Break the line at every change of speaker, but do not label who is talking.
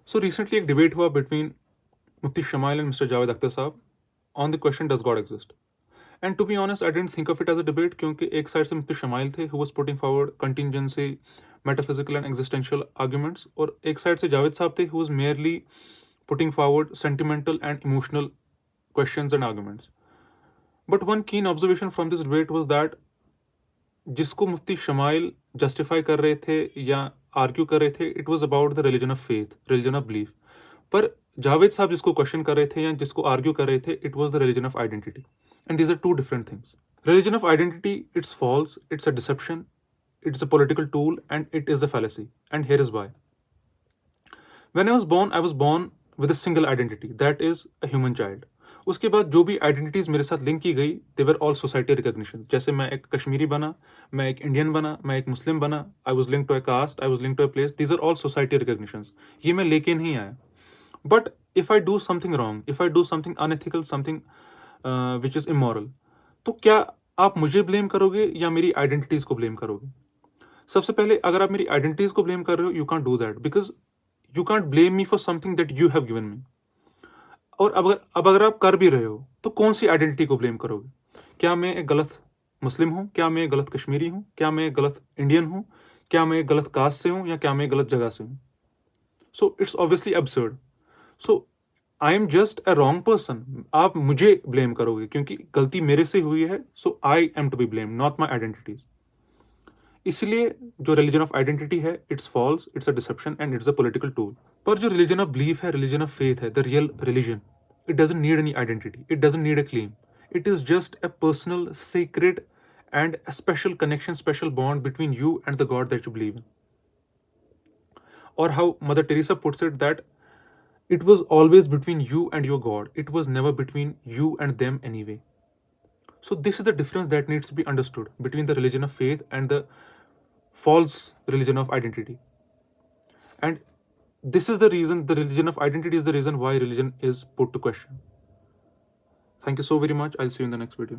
So recently एक debate हुआ between Mufti Shamail and mister Javed Akhtar Sahab on the question does God exist. And to be honest I didn't think of it as a debate, क्योंकि एक side से मुफ्ती शमाइल थे who was putting forward contingency, metaphysical and existential arguments, और एक side से जावेद साहब थे who was merely putting forward sentimental and emotional questions and arguments. But one keen observation from this debate was that जिसको मुफ्ती smile justify कर रहे थे या argue कर रहे थे, it was about the religion of faith, religion of belief. पर जावेद साहब जिसको क्वेश्चन कर रहे थे या जिसको आर्ग्यू कर रहे थे, it was the religion of identity. And these are two different things. Religion of identity, it's false, it's a deception, it's a political tool, and it is a fallacy. And here is why. When I was born with a single identity, that is a human child. उसके बाद जो भी identities मेरे साथ link की गई, दे were all society recognition. जैसे मैं एक कश्मीरी बना, मैं एक इंडियन बना, मैं एक मुस्लिम बना, I was link to a caste, I was link to a place. These are all society recognition. ये मैं लेके नहीं आया. But if I do something wrong, if I do something unethical, something which is immoral, तो क्या आप मुझे blame करोगे या मेरी आइडेंटिटीज को ब्लेम करोगे? सबसे पहले, अगर आप मेरी आइडेंटिटीज को ब्लेम कर रहे हो, you can't do that, because you can't blame me for something that you have given me. और अब अगर आप कर भी रहे हो, तो कौन सी आइडेंटिटी को ब्लेम करोगे? क्या मैं एक गलत मुस्लिम हूँ? क्या मैं एक गलत कश्मीरी हूँ? क्या मैं एक गलत इंडियन हूँ? क्या मैं एक गलत कास्ट से हूँ? या क्या मैं एक गलत जगह से हूँ? So it's obviously absurd. So I am just a wrong person. आप मुझे ब्लेम करोगे क्योंकि गलती मेरे से हुई है, so I am to be blame, not my identities. इसलिए जो रिलीजन ऑफ आइडेंटिटी है, it's false, it's a deception and it's a political tool. पर जो रिलीजन ऑफ बिलीफ है, रिलीजन ऑफ फेथ है, the real religion, it doesn't need any identity, it doesn't need a claim. It is just a personal, sacred, and a special connection, special bond between you and the God that you believe in. Or how Mother Teresa puts it, that it was always between you and your God, it was never between you and them anyway. So this is the difference that needs to be understood between the religion of faith and the false religion of identity. And this is the reason, the religion of identity is the reason why religion is put to question. Thank you so very much. I'll see you in the next video.